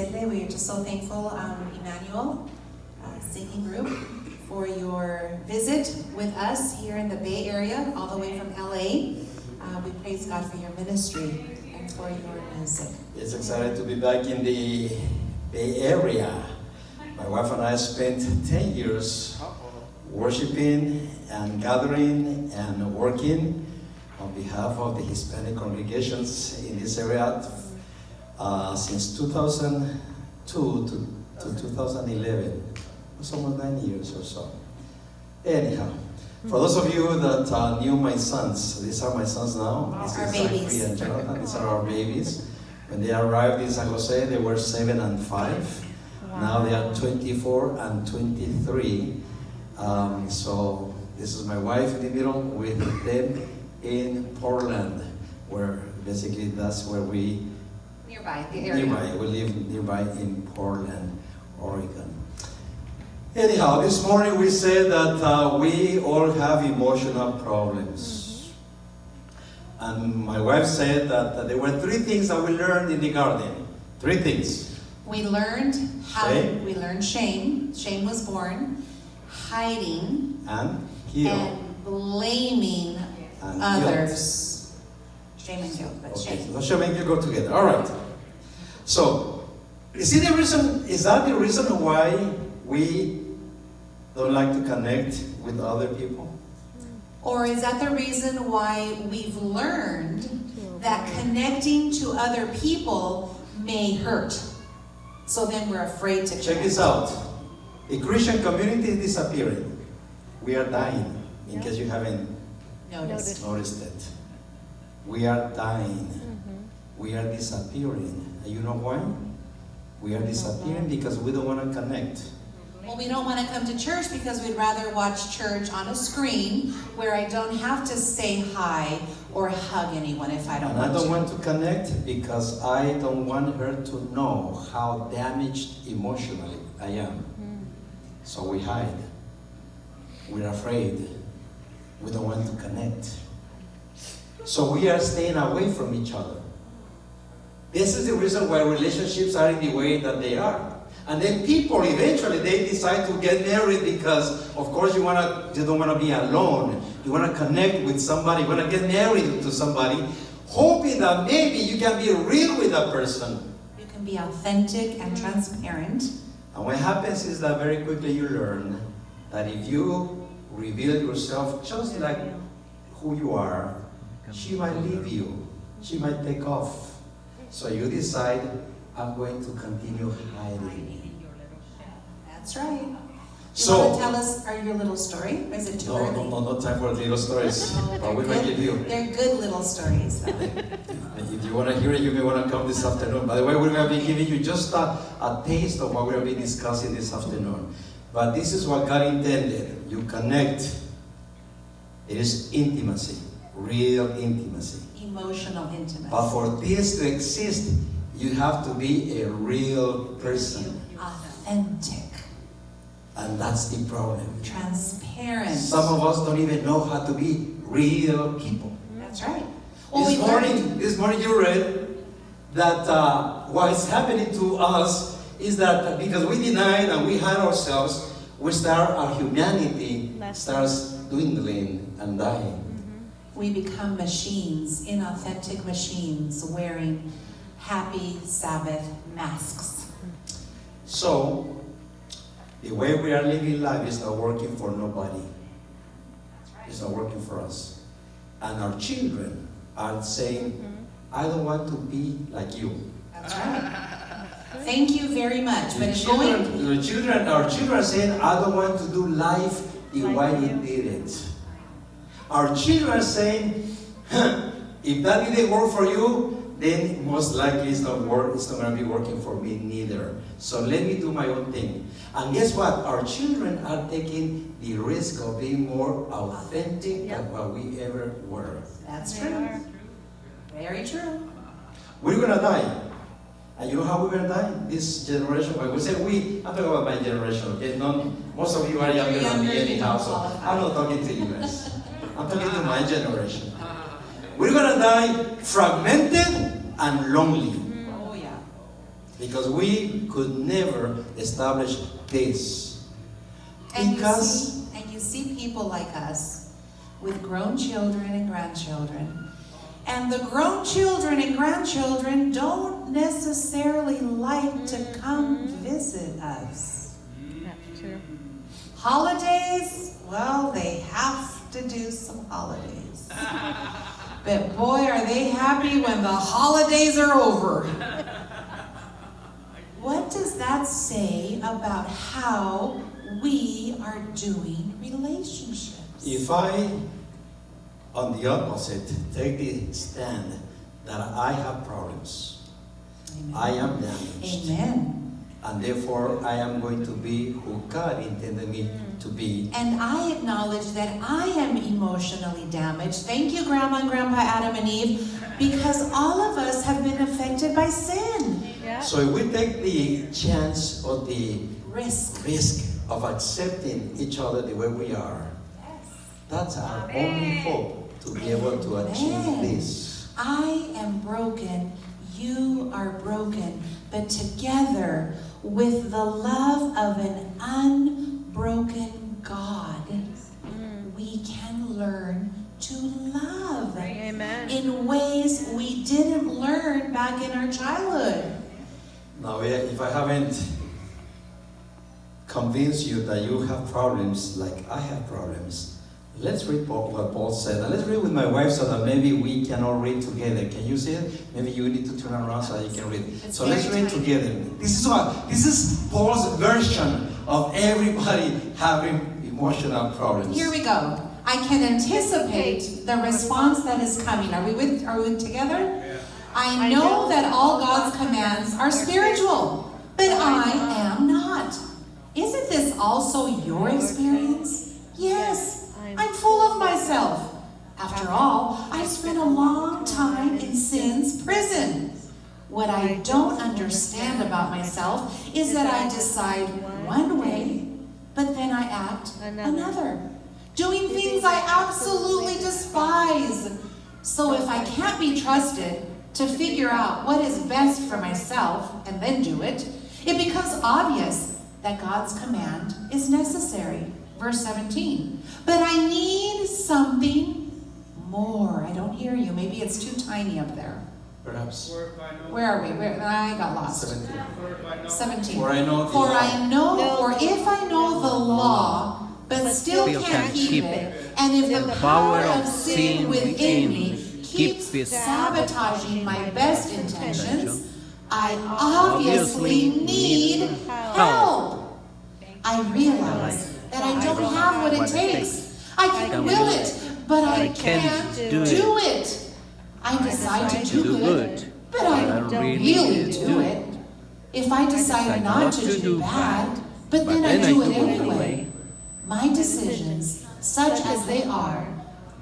agradecerle. We are just so thankful, Emmanuel singing group, for your visit with us here in the Bay Area, all the way from LA. We praise God for your ministry and for your music. It's excited to be back in the Bay Area. My wife and I spent 10 years worshiping and gathering and working on behalf of the Hispanic congregations in this area since 2002 to 2011. It's almost 9 years or so. Anyhow, for those of you that knew my sons, these are my sons now. This Our is babies. Zachary and Jonathan. These are our babies. When they arrived in San Jose, they were 7 and 5. Wow. Now they are 24 and 23. So this is my wife in the middle with them in Portland, where basically that's where we Nearby, the area. we live nearby in Portland, Oregon. Anyhow, this morning we said that we all have emotional problems. And my wife said that there were 3 things that we learned in the garden. 3 things. We learned Shame. we learned shame. Shame was born. Hiding And guilt. and blaming And others. Shame and guilt, but Okay, shame. so shame and guilt go together. All right. So, is that the reason why we don't like to connect with other people? Or is that the reason why we've learned that connecting to other people may hurt? So then we're afraid to Check connect. this out. The Christian community is disappearing. We are dying, in case you haven't Notice. noticed it. We are dying. We are disappearing. And you know why? We are disappearing because we don't want to connect. Well, we don't want to come to church because we'd rather watch church on a screen where I don't have to say hi or hug anyone if I don't And I want don't to. want to connect because I don't want her to know how damaged emotionally I am. So we hide. We're afraid. We don't want to connect. So we are staying away from each other. This is the reason why relationships are in the way that they are. And then people eventually they decide to get married because of course you don't want to be alone. You want to connect with somebody, you want to get married to somebody, hoping that maybe you can be real with that person. You can be authentic and transparent. And what happens is that very quickly you learn that if you reveal yourself just like who you are, she might leave you. She might take off. So you decide, I'm going to continue hiding. That's right. You So- want to tell us your little story? Or is it too early? No time for little stories. No, But we might give you. They're good little stories. though. If you want to hear it, you may want to come this afternoon. By the way, we're going to be giving you just a taste of what we're going to be discussing this afternoon. But this is what God intended. You connect. It is intimacy, real intimacy. Emotional intimacy. But for this to exist, you have to be a real person. Authentic. And that's the problem. Transparent. Some of us don't even know how to be real people. That's right. Well, we learned. This morning you read that what is happening to us is that because we denied and we hide ourselves, our humanity starts dwindling and dying. We become machines, inauthentic machines, wearing happy Sabbath masks. So, the way we are living life is not working for nobody. It's not working for us. And our children are saying, I don't want to be like you. That's right. Thank you very much. But it's going. Our children are saying, I don't want to do life the way you did it. Our children are saying, if that didn't work for you, then most likely it's not going to be working for me neither. So let me do my own thing. And guess what? Our children are taking the risk of being more authentic than what we ever were. That's true. Very true. We're going to die. And you know how we're going to die? This generation, when we say we, I'm talking about my generation, okay? Most of you are younger than me anyhow, so I'm not talking to you guys. I'm talking to my generation. We're going to die fragmented and lonely. Oh, yeah. Because we could never establish this. And Because you see people like us with grown children and grandchildren. And the grown children and grandchildren don't necessarily like to come visit us. That's true. Holidays, well, they have to do some holidays. But boy, are they happy when the holidays are over. What does that say about how we are doing relationships? if I, on the opposite, take the stand that I have problems, Amen. I am damaged, Amen. and therefore I am going to be who God intended me to be. And I acknowledge that I am emotionally damaged. Thank you, Grandma and Grandpa Adam and Eve, because all of us have been affected by sin. Yeah. So if we take the chance or the Risk. risk of accepting each other the way we are, that's our only hope to be able to achieve Amen. this. I am broken, you are broken, but together with the love of an unbroken God, we can learn to love Amen. in ways we didn't learn back in our childhood. Now, if I haven't convinced you that you have problems like I have problems, let's read what Paul said. And let's read with my wife so that maybe we can all read together. Can you see it? Maybe you need to turn around so that you can read. It's So let's very read tiny. together. This is Paul's version of everybody having emotional problems. Here we go. I can anticipate the response that is coming. Are we together? I know that all God's commands are spiritual, but I am not. Isn't this also your experience? Yes, I'm full of myself. After all, I've spent a long time in sin's prison. What I don't understand about myself is that I decide one way, but then I act another, doing things I absolutely despise. So if I can't be trusted to figure out what is best for myself and then do it, it becomes obvious that God's command is necessary. Verse 17. But I need something more. I don't hear you. Maybe it's too tiny up there. Perhaps. Where are we? I got lost. 17. 17. For I know the For law. I know, for if I know the law, but still can't keep it, and if the power of sin within me keeps sabotaging my best intentions, I obviously need help. I realize that I don't have what it takes. I can will it, but I can't do it. I decide to do good, but I don't really do it. If I decide not to do bad, but then I do it anyway, my decisions, such as they are,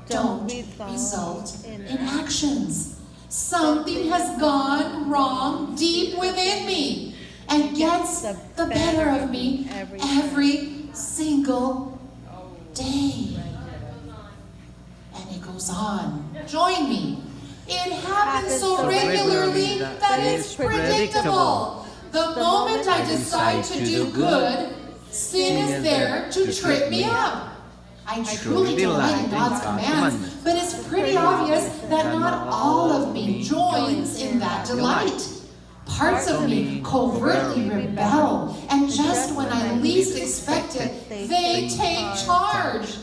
don't result in actions. Something has gone wrong deep within me and gets the better of me every single day. And it goes on. Join me. It happens so regularly that it's predictable. The moment I decide to do good, sin is there to trip me up. I truly delight in God's commands, but it's pretty obvious that not all of me joins in that delight. Parts of me covertly rebel, and just when I least expect it, they take charge.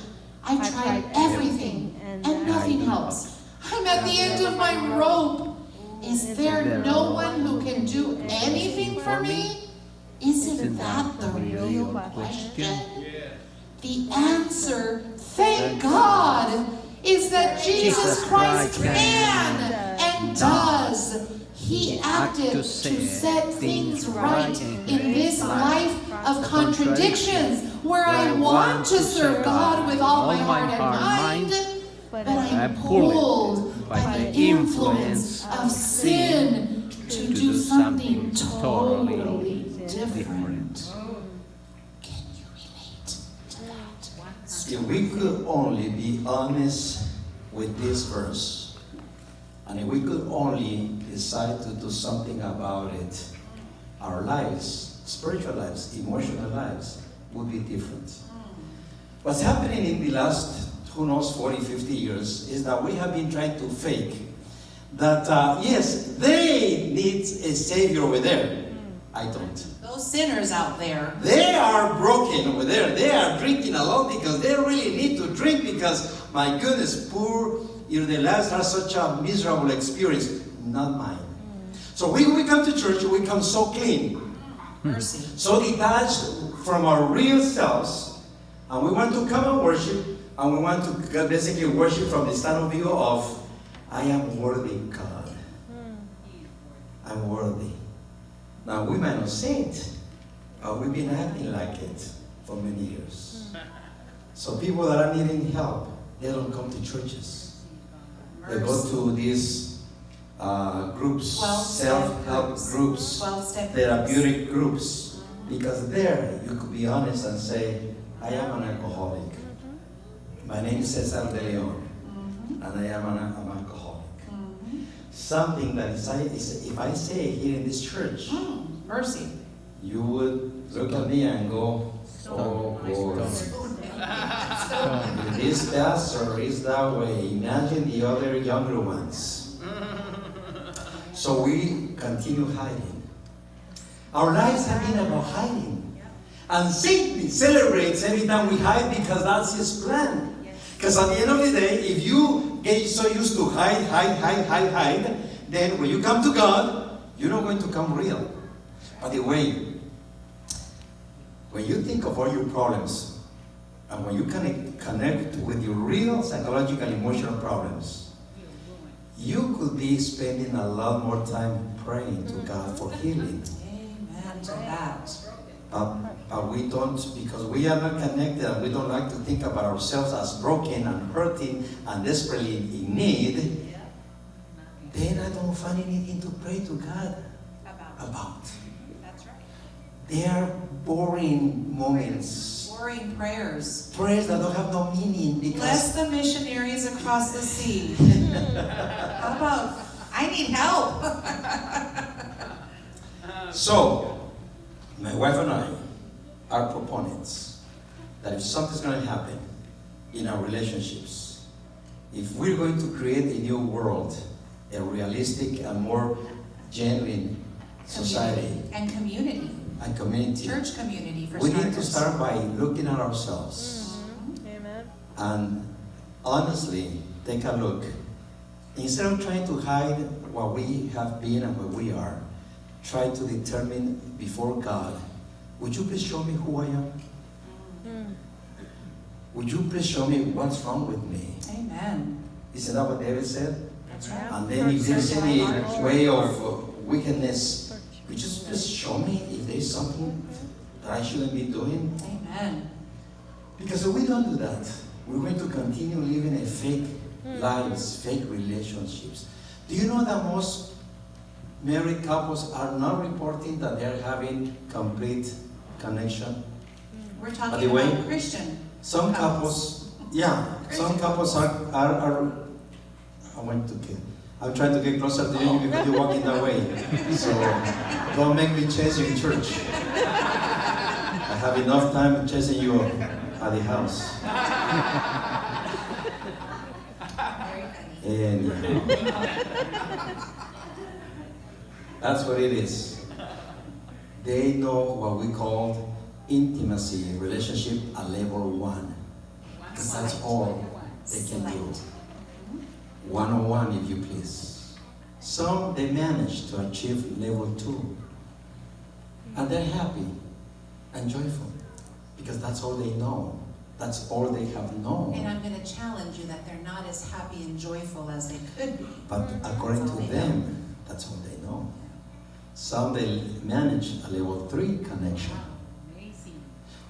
I've tried everything, and nothing helps. I'm at the end of my rope. Is there no one who can do anything for me? Isn't that the real question? The answer, thank God, is that Jesus Christ can and does. He acted to set things right in this life of contradictions, where I want to serve God with all my heart and mind, but I'm pulled by the influence of sin to do something totally different. Can you relate to that? If we could only be honest with this verse, and if we could only decide to do something about it, our lives, spiritual lives, emotional lives, would be different. What's happening in the last, who knows, 40, 50 years is that we have been trying to fake that, yes, they need a savior over there. I don't. Those sinners out there. They are broken over there. They are drinking a lot because they really need to drink because, my goodness, poor, their lives are such a miserable experience. Not mine. So when we come to church, we come so clean. Mercy. So detached from our real selves. And we want to come and worship. And we want to basically worship from the stand of view of, I am worthy, God. I'm worthy. Now, we might not say it, but we've been acting like it for many years. So people that are needing help, they don't come to churches. They go to these groups, 12-step self-help groups, 12-step therapeutic groups, because there you could be honest and say, I am an alcoholic. My name is Cesar de Leon, and I am an alcoholic. Something that if I say here in this church, mercy. you would look at me and go, oh boy. If this pastor is that way, imagine the other younger ones. So we continue hiding. Our lives have been about hiding. And Satan celebrates every time we hide because that's his plan. Because at the end of the day, if you get so used to hide, then when you come to God, you're not going to come real. By the way, when you think of all your problems, and when you connect with your real psychological, emotional problems, you could be spending a lot more time praying to God for healing. Amen to that. But we don't, because we are not connected and we don't like to think about ourselves as broken and hurting and desperately in need, then I don't find anything to pray to God about. That's right. They are boring moments. Boring prayers. Prayers that don't have no meaning because... Bless the missionaries across the sea. How about, I need help. So, my wife and I are proponents that if something's going to happen in our relationships, if we're going to create a new world, a realistic and more genuine society and community. and community, Church community for we starters. need to start by looking at ourselves. Amen. And honestly, take a look. Instead of trying to hide what we have been and what we are, try to determine before God, would you please show me who I am? Would you please show me what's wrong with me? Amen. Isn't that what David said? That's right. And then if there's any way of wickedness, would you just show me if there's something that I shouldn't be doing? Amen. Because if we don't do that, we're going to continue living a fake lives, fake relationships. Do you know that most married couples are not reporting that they're having complete connection? We're By talking the way, about Christian. Some couples, some couples are I want to get, I'm trying to get closer to you because you're walking that way. So don't make me chase you in church. I have enough time chasing you at the house. And that's what it is. They know what we call intimacy, relationship at level 1. Because that's all they can do. 101, if you please. Some, they manage to achieve level 2. And they're happy and joyful. Because that's all they know. That's all they have known. And I'm going to challenge you that they're not as happy and joyful as they could be. But according to them, that's all they know. Some, they manage a level 3 connection.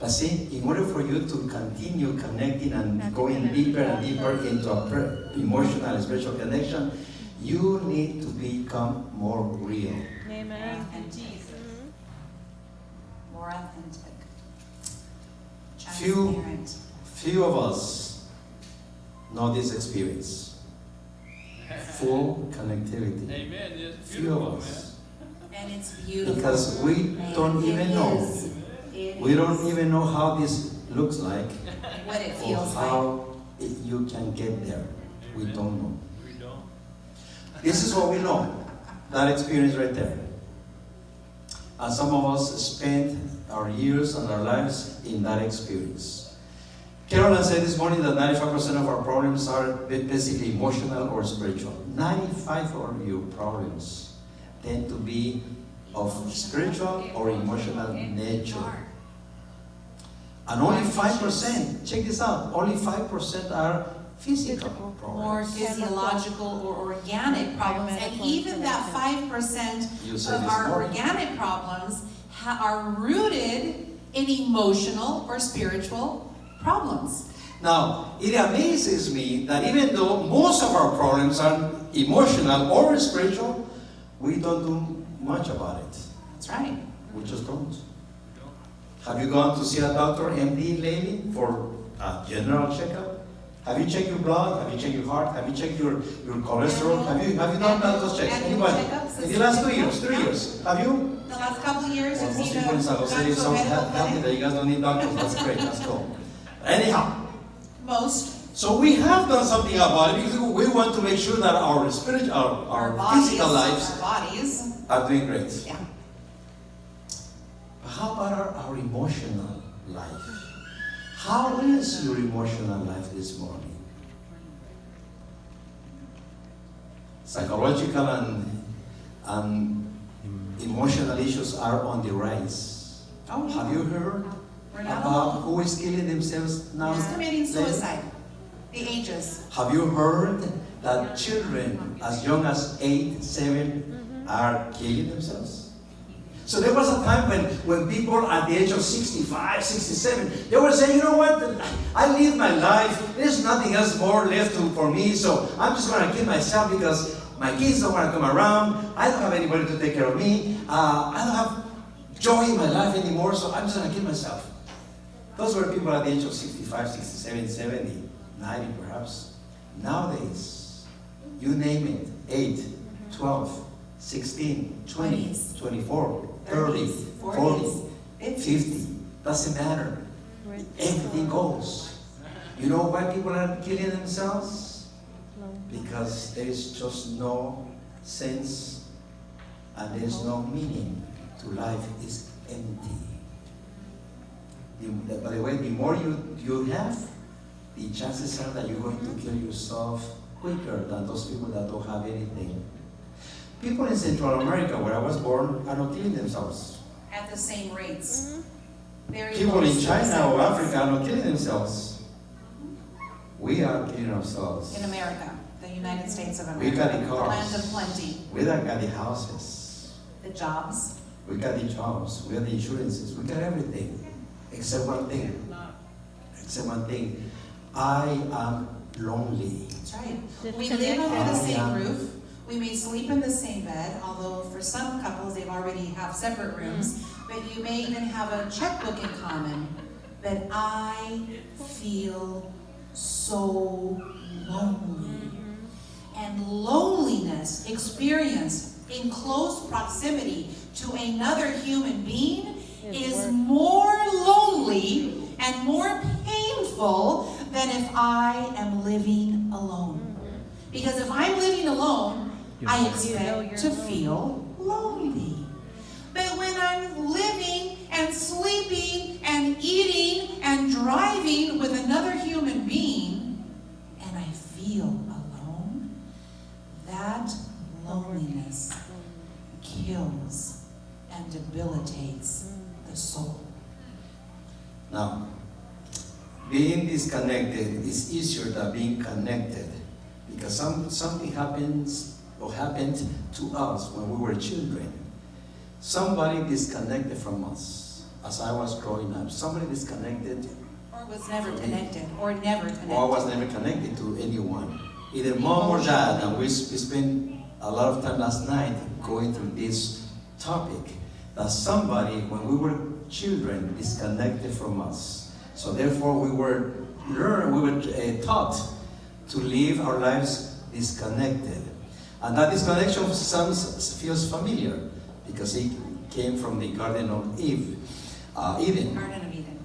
But see, in order for you to continue connecting and going deeper and deeper into a emotional and spiritual connection, you need to become more real. Amen. And Jesus. More authentic. Few Transparent. Few of us know this experience. Full connectivity. Amen. Yes, Few beautiful, of us. And it's beautiful. Because we don't even know. We don't even know how this looks like what it or feels like. how you can get there. We don't know. This is what we know. That experience right there. And some of us spent our years and our lives in that experience. Carolyn said this morning that 95% of our problems are basically emotional or spiritual. 95% of your problems tend to be of spiritual or emotional nature. And only 5%, check this out, only 5% are physical More problems. physiological or organic problems. And even that 5% You said of this our morning. organic problems are rooted in emotional or spiritual problems. Now, it amazes me that even though most of our problems are emotional or spiritual, we don't do much about it. That's right. We just don't. Have you gone to see a doctor, MD, lately for a general checkup? Have you checked your blood? Have you checked your heart? Have you checked your cholesterol? Have you done those checks? Annual Anybody? checkups? In the last 2 years, 3 years, have you? The last couple of years, Well, you've most seen people in San Jose are so medical happy clinic? that you guys don't need doctors. That's great. That's cool. Anyhow, Most. so we have done something about it because we want to make sure that our spiritual, our bodies, physical lives Our bodies. are doing great. Yeah. But how about our emotional life? How is your emotional life this morning? Psychological and emotional issues are on the rise. Oh, yeah. Have you heard We're not about alone. who is killing themselves now? Who's committing lately? suicide? The ages. Have you heard that children as young as 8, 7 are killing themselves? So there was a time when people at the age of 65, 67, they were saying, you know what, I live my life, there's nothing else more left for me, so I'm just going to kill myself because my kids don't want to come around, I don't have anybody to take care of me, I don't have joy in my life anymore, so I'm just going to kill myself. Those were people at the age of 65, 67, 70, 90 perhaps. Nowadays, you name it, 8, 12, 16, 20, 24, 30, 40, 50, doesn't matter. Everything goes. You know why people are killing themselves? Because there is just no sense and there's no meaning to life. It's empty. By the way, the more you have, the chances are that you're going to kill yourself quicker than those people that don't have anything. People in Central America, where I was born, are not killing themselves. At the same rates. Very People low in China suicide or rates. Africa are not killing themselves. We are killing ourselves. In America, the United States of America. We got the The cars. land of plenty. We got the houses. The jobs. We got the jobs. We got the insurances. We got everything. Except one thing. Except one thing. I am lonely. That's right. We live under the same Yeah. roof. We may sleep in the same bed, although for some couples they've already have separate rooms. But you may even have a checkbook in common. But I feel so lonely. And loneliness experienced in close proximity to another human being is more lonely and more painful than if I am living alone. Because if I'm living alone, I expect to feel lonely. But when I'm living and sleeping and eating and driving with another human being, and I feel alone, that loneliness kills and debilitates the soul. Now, being disconnected is easier than being connected because something happened to us when we were children. Somebody disconnected from us as I was growing up. Somebody disconnected, Or was never connected, or never connected. or I was never connected to anyone, either mom or dad. And we spent a lot of time last night going through this topic that somebody, when we were children, disconnected from us. So therefore, we were taught to live our lives disconnected. And that disconnection feels familiar because he came from the Garden of Eden. Garden of Eden.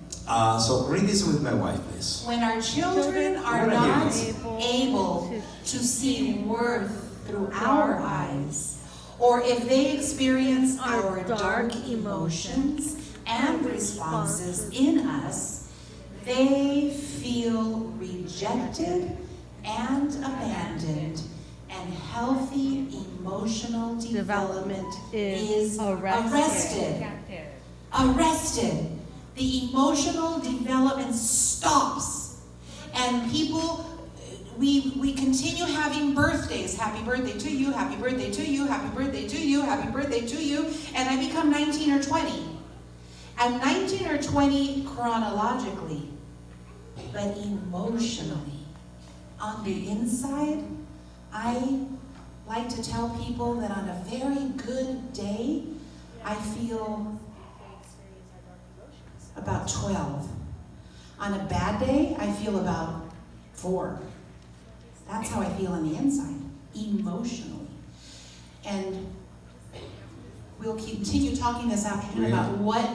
So read this with my wife, please. When our children are not able to see worth through our eyes, or if they experience our dark emotions and responses in us, they feel rejected and abandoned, and healthy emotional development is arrested. The emotional development stops, and people, we continue having birthdays. Happy birthday to you, happy birthday to you, happy birthday to you, happy birthday to you, and I become 19 or 20. I'm 19 or 20 chronologically, but emotionally, on the inside, I like to tell people that on a very good day, I feel about 12. On a bad day, I feel about 4. That's how I feel on the inside, emotionally. And we'll continue talking this afternoon about what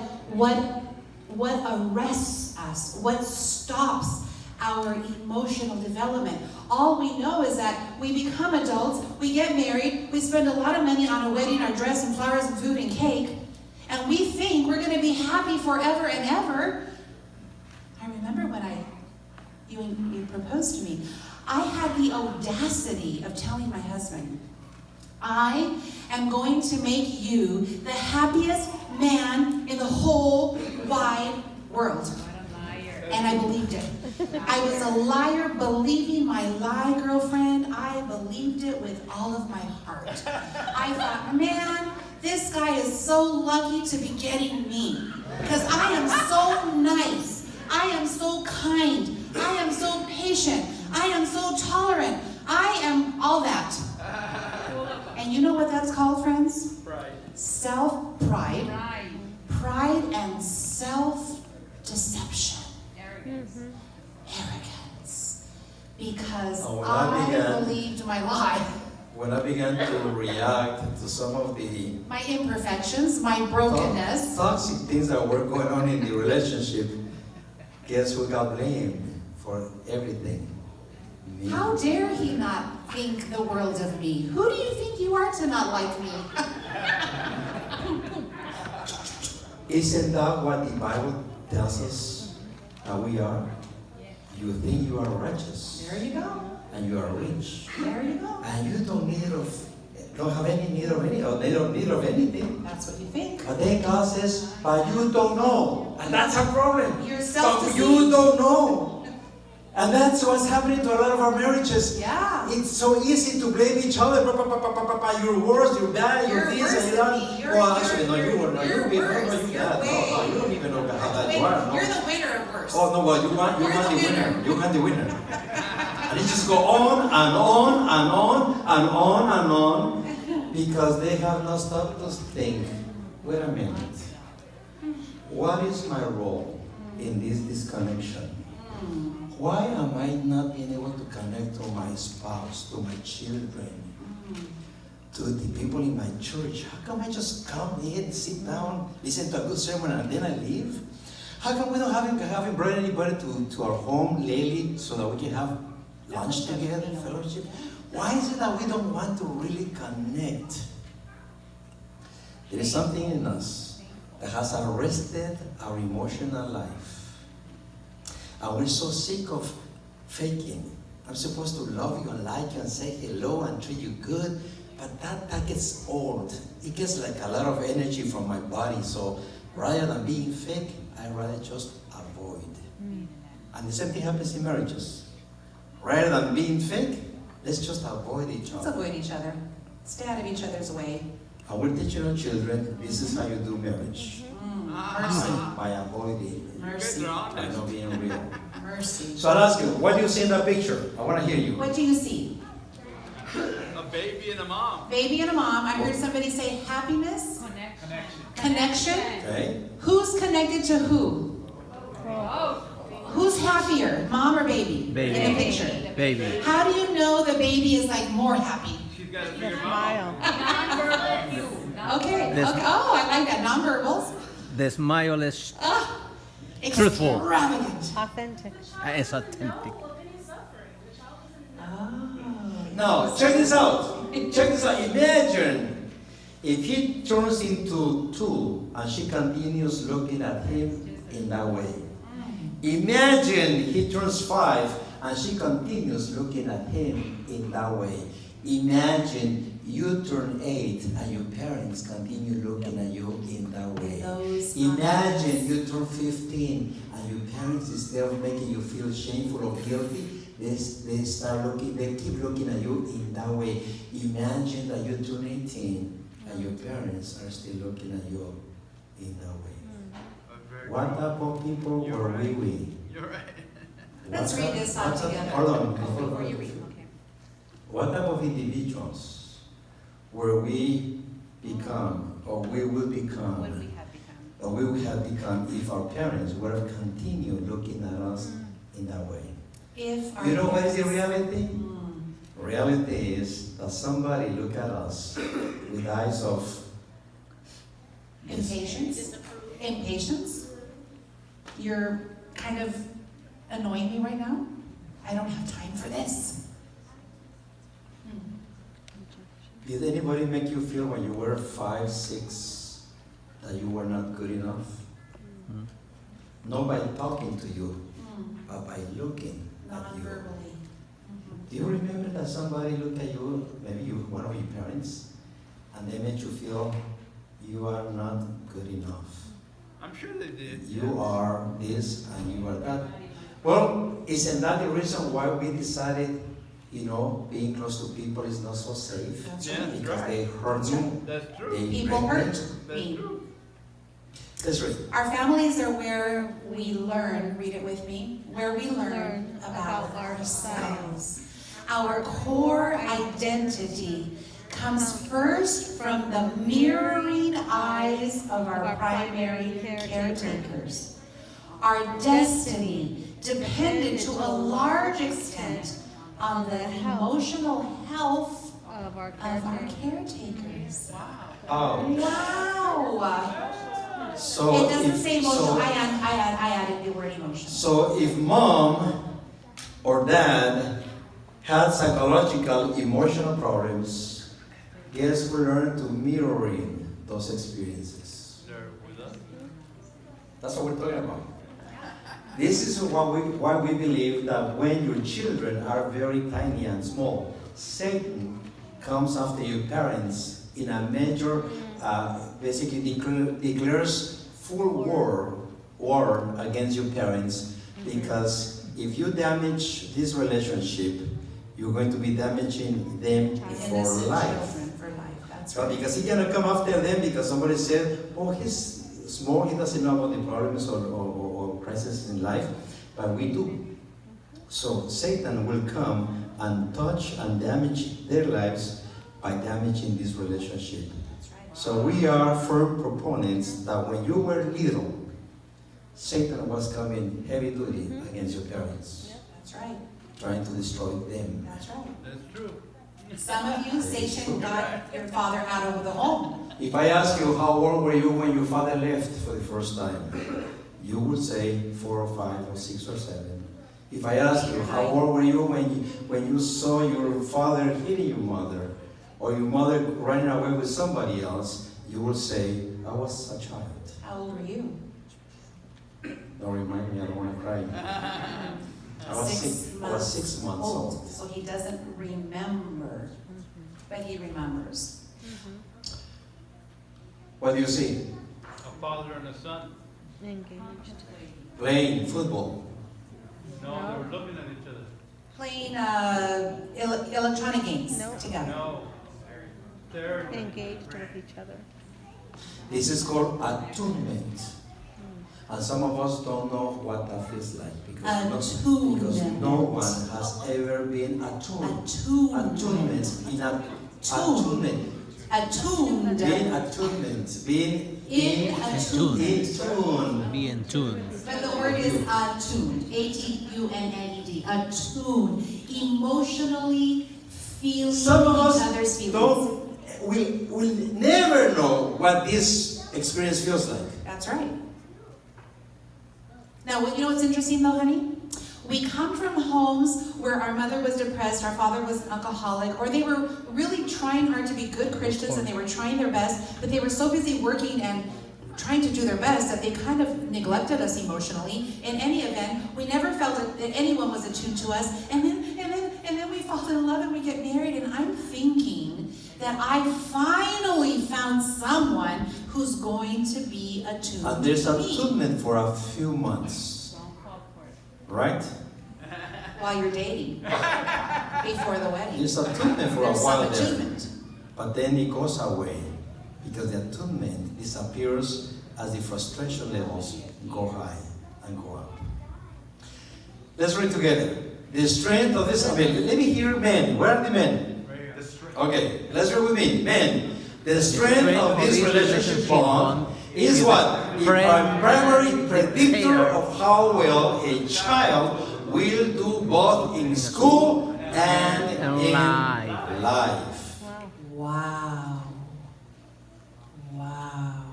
arrests us, what stops our emotional development. All we know is that we become adults, we get married, we spend a lot of money on a wedding, our dress and flowers and food and cake, and we think we're going to be happy forever and ever. I remember when you proposed to me, I had the audacity of telling my husband, I am going to make you the happiest man in the whole wide world. And I believed it. I was a liar believing my lie, girlfriend. I believed it with all of my heart. I thought, man, this guy is so lucky to be getting me. Because I am so nice. I am so kind. I am so patient. I am so tolerant. I am all that. And you know what that's called, friends? Pride. Self-pride. Pride and self-deception. Arrogance. Because I believed my lie. When I began to react to some of the My imperfections, my brokenness. toxic things that were going on in the relationship, guess who got blamed for everything? Me. How dare he not think the world of me? Who do you think you are to not like me? Isn't that what the Bible tells us that we are? You think you are righteous, There you go. and you are rich, There you go. and you don't have any need of anything. That's what you think. But then God says, but you don't know, and that's a problem. You're But self-deceived. you don't know. And that's what's happening to a lot of our marriages. Yeah. It's so easy to blame each other. You're worse, you're bad, you're this, worse and than that. me. Well, actually, no, you were not. You're You're worse. you You're bad. way- No, you don't even know how bad you are. No. You're the winner of worse. Oh no, well, you want You're the the winner. winner. You want the winner. And it just go on and on and on and on and on, because they have not stopped to think, wait a minute, what is my role in this disconnection? Why am I not being able to connect to my spouse, to my children, to the people in my church? How come I just come in, sit down, listen to a good sermon, and then I leave? How come we don't haven't brought anybody to our home lately so that we can have lunch together, fellowship? Why is it that we don't want to really connect? There is something in us that has arrested our emotional life. And we're so sick of faking. I'm supposed to love you and like you and say hello and treat you good, but that gets old. It gets like a lot of energy from my body. So rather than being fake, I'd rather just avoid. And the same thing happens in marriages. Rather than being fake, let's just avoid each Let's other. avoid each other. Stay out of each other's way. And we're teaching our children, this is how you do marriage. Mercy. By avoiding, Mercy. by not being real. Mercy. So I'll ask you, what do you see in that picture? I want to hear you. What do you see? A baby and a mom. Baby and a mom. I heard somebody say happiness. Connection. Okay? Who's connected to who? Who's happier, mom or baby? Baby. In the picture. Baby. How do you know the baby is like more happy? She's got a bigger mouth. Okay, This- okay. Oh, I like that. Nonverbals. The smile is Truthful. Truthful. Extravagant. Authentic. is authentic. Oh. Now, check this out. Check this out. Imagine if he turns into 2 and she continues looking at him in that way. Imagine he turns 5 and she continues looking at him in that way. Imagine you turn 8 and your parents continue looking at you in that way. Those Imagine you turn 15 and your parents, instead of making you feel shameful or guilty, they keep looking at you in that way. Imagine that you turn 18 and your parents are still looking at you in that way. What type of people were we? You're right. Let's read this song together. Hold on. Before you read, okay. What type of individuals were we become, or we will become, What we have become. or we would have become if our parents would have continued looking at us in that way? If our You know what is the parents- reality? Mm. Reality is that somebody look at us with eyes of Impatience? Impatience? You're kind of annoying me right now? I don't have time for this. Did anybody make you feel when you were 5, 6 that you were not good enough? Mm. Not by talking to you, Mm. but by looking at you. Non-verbally. Do you remember that somebody looked at you, maybe you, one of your parents, and they made you feel you are not good enough? I'm sure they did. You are this and you are that. Well, isn't that the reason why we decided, being close to people is not so safe? That's Yeah. right. Because they hurt you. That's true. They People break hurt you. That's me. true. That's right. Our families are where we learn, read it with me, where we learn about ourselves. Our core identity comes first from the mirroring eyes of our primary caretakers. Our destiny depended to a large extent on the emotional health Of our of our character. caretakers. Oh, Wow! so It doesn't if, say emotional, so, I added the word emotional. so if mom or dad had psychological, emotional problems, guess we learn to mirroring those experiences. They're with us. That's what we're talking about. This is why we believe that when your children are very tiny and small, Satan comes after your parents in a major, basically declares full war against your parents, because if you damage this relationship, you're going to be damaging them for Innocent life. children for life, that's So right. because he cannot come after them because somebody said, oh, he's small, he doesn't know about the problems or crises in life, but we do. So Satan will come and touch and damage their lives by damaging this relationship. That's right. So we are firm proponents that when you were little, Satan was coming heavy duty against your parents, That's right. trying to destroy them. That's right. That's true. Some of you, Satan got your father out of the home. If I ask you how old were you when your father left for the first time, you would say 4 or 5 or 6 or 7. If I ask you how old were you when you saw your father hitting your mother, or your mother running away with somebody else, you will say, I was a child. How old were you? Don't remind me, I don't want to cry. I was 6 months old. So he doesn't remember, but he remembers. What do you see? A father and a son. Engaged. Playing football. No, they were looking at each other. Playing electronic games No. together. No. They're Engaged with each other. This is called attunement. And some of us don't know what that feels like because no one has ever been attuned. Attunement. In attunement. Attuned. Being attunement. Being In tune. in tune. Be in tune. But the word is attuned. A-T-U-N-N-E-D. Attuned. Emotionally feeling Some of each us other's feelings. don't will never know what this experience feels like. That's right. Now, you know what's interesting though, honey? We come from homes where our mother was depressed, our father was an alcoholic, or they were really trying hard to be good Christians and they were trying their best, but they were so busy working and trying to do their best that they kind of neglected us emotionally. In any event, we never felt that anyone was attuned to us, and then we fall in love and we get married, and I'm thinking that I finally found someone who's going to be attuned And there's to me. attunement for a few months. Right? While you're dating, before the wedding. There's attunement for a There's while some there. attunement. But then it goes away because the attunement disappears as the frustration levels go high and go up. Let's read together. The strength of this ability. Let me hear men. Where are the men? Okay, let's read with me. Men. The strength of this relationship bond is what? The primary predictor of how well a child will do both in school and in life. Wow. Wow.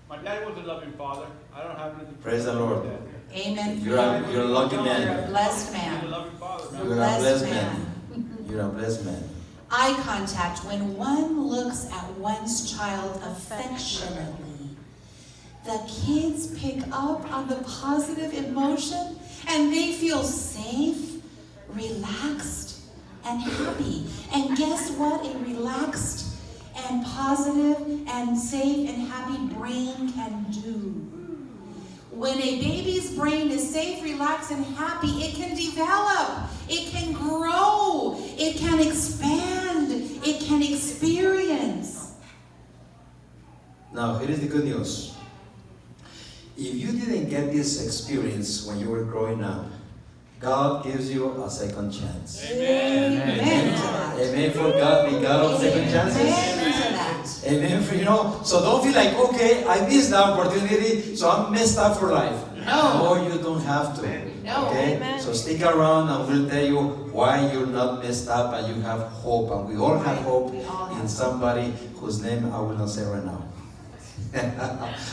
My dad was a loving father. I don't have anything. Praise the Lord. Amen. You're a lucky You're a man. blessed He was a man. loving father, man. You're a blessed man. You're a blessed man. Eye contact, when one looks at one's child affectionately, the kids pick up on the positive emotion and they feel safe, relaxed, and happy. And guess what? A relaxed and positive and safe and happy brain can do. When a baby's brain is safe, relaxed, and happy, it can develop, it can grow, it can expand, it can experience. Now, here is the good news. If you didn't get this experience when you were growing up, God gives you a second chance. Amen to that. Amen for God, the God of second chances. Amen to that. Amen for, so don't feel like, okay, I missed the opportunity, so I'm messed up for life. No. You don't have to. No. Okay? Amen. So stick around and we'll tell you why you're not messed up and you have hope. And we all have hope We all have in somebody whose name I will not say right now.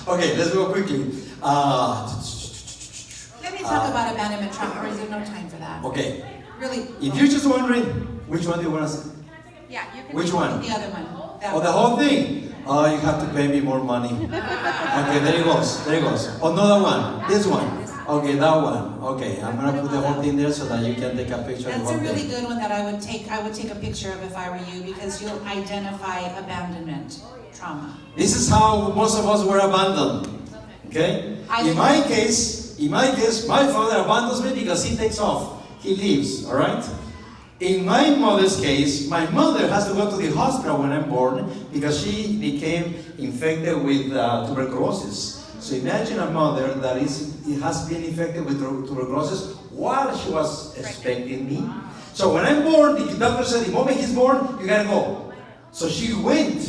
Okay, let's go quickly. Let me talk about abandonment trauma, or is there no time for that? Okay, Really? if you're just wondering, which one do you want to see? Yeah, you can. Which one? The other one. That Oh, the one. whole thing? Oh, you have to pay me more money. Okay, there it goes. There it goes. Another one. This one. Okay, that one. Okay, I'm gonna put the whole thing there so that you can take a picture of the That's a whole really thing. good one that I would take a picture of if I were you, because you'll identify abandonment trauma. This is how most of us were abandoned. Okay? In my case, my father abandons me because he takes off. He leaves, alright? In my mother's case, my mother has to go to the hospital when I'm born because she became infected with tuberculosis. So imagine a mother that has been infected with tuberculosis while she was expecting me. So when I'm born, the doctor said, the moment he's born, you gotta go. So she went.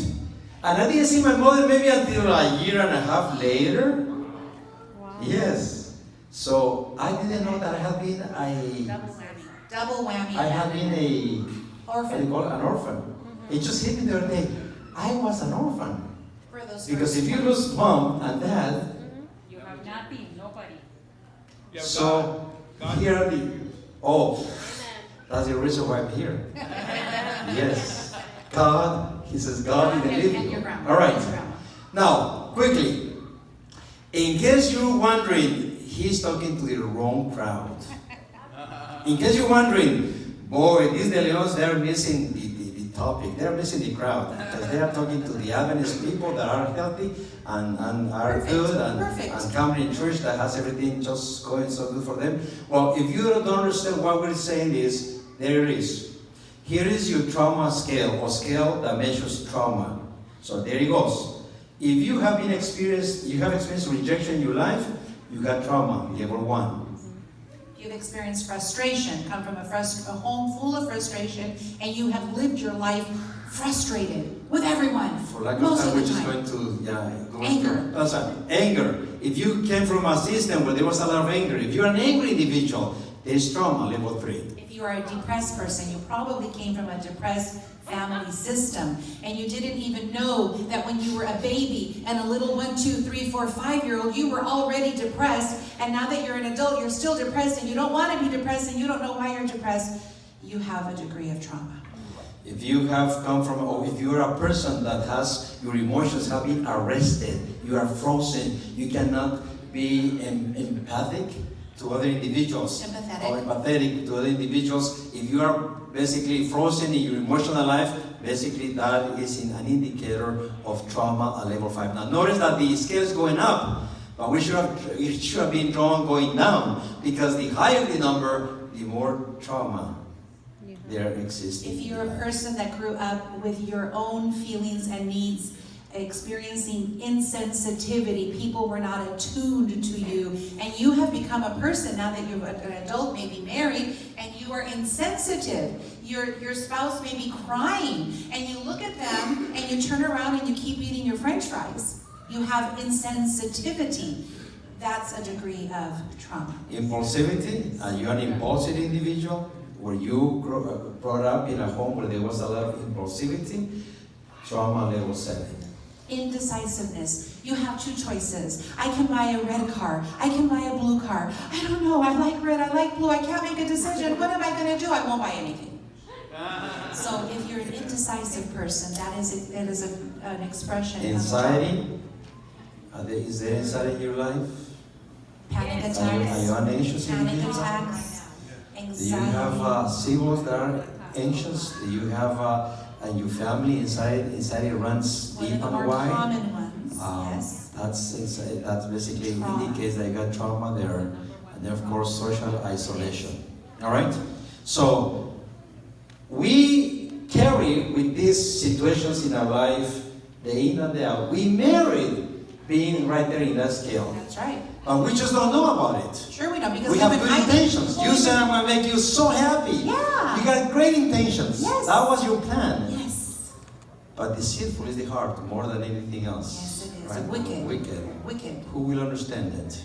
And I didn't see my mother maybe until a year and a half later. Wow. Yes. So I didn't know that I had been Double whammy. I had been a, what do you orphan. call it, an orphan. It just hit me the other day. I was an orphan. For those Because first if you lose mom and dad, You have nothing, nobody. You have so God. here are the, that's the reason why I'm here. Yes. God, he says God in the And living. your grandma. All right. Your grandma. Now, quickly, in case you're wondering, he's talking to the wrong crowd. In case you're wondering, boy, these De Leons, they're missing the topic. They're missing the crowd. Because they are talking to the Adventist people that are healthy and are Perfect. good Perfect. and coming in church that has everything just going so good for them. Well, if you don't understand what we're saying is, there it is. Here is your trauma scale, or scale that measures trauma. So there it goes. If you have experienced rejection in your life, you got trauma, level 1. You've experienced frustration, come from a home full of frustration, and you have lived your life frustrated with everyone. For lack of most time, of we're the just time. going to, Anger. Anger. If you came from a system where there was a lot of anger, if you're an angry individual, there's trauma, level 3. If you are a depressed person. You probably came from a depressed family system, and you didn't even know that when you were a baby and a little 1, 2, 3, 4, 5-year-old, you were already depressed, and now that you're an adult, you're still depressed, and you don't want to be depressed, and you don't know why you're depressed. You have a degree of trauma. If you have come from, or if you are a person that has, your emotions have been arrested, you are frozen, you cannot be empathic to other individuals. Empathetic. Or empathetic to other individuals. If you are basically frozen in your emotional life, basically that is an indicator of trauma at level 5. Now notice that the scale is going up, but it should have been drawn going down, because the higher the number, the more trauma there exists. If you're a person that grew up with your own feelings and needs, experiencing insensitivity, people were not attuned to you, and you have become a person now that you're an adult, maybe married, and you are insensitive. Your spouse may be crying, and you look at them, and you turn around and you keep eating your French fries. You have insensitivity. That's a degree of trauma. Impulsivity, are you an impulsive individual? Were you brought up in a home where there was a lot of impulsivity? Trauma level 7. Indecisiveness. You have two choices. I can buy a red car. I can buy a blue car. I don't know. I like red. I like blue. I can't make a decision. What am I going to do? I won't buy anything. So if you're an indecisive person, that is an expression. Anxiety? Is there anxiety in your life? Panic Are attacks. you an anxious Panic individual? attacks. Do you Anxiety. have siblings that are anxious? Do you have and your family anxiety runs One deep of the and more wide? common ones. Yes. That's basically Trauma. indicates that you got trauma there, and then of course social isolation. All right. So we carry with these situations in our life, day in and day out. We married being right there in that scale, That's right. but we just don't know about it. Sure we don't, because We have been good hiding. intentions. You said I'm going to make you so happy. Yeah. You got great intentions. Yes. That was your plan. Yes. But deceitful is the heart more than anything else. Yes, it is. Right? Wicked. Wicked. Wicked. Who will understand it?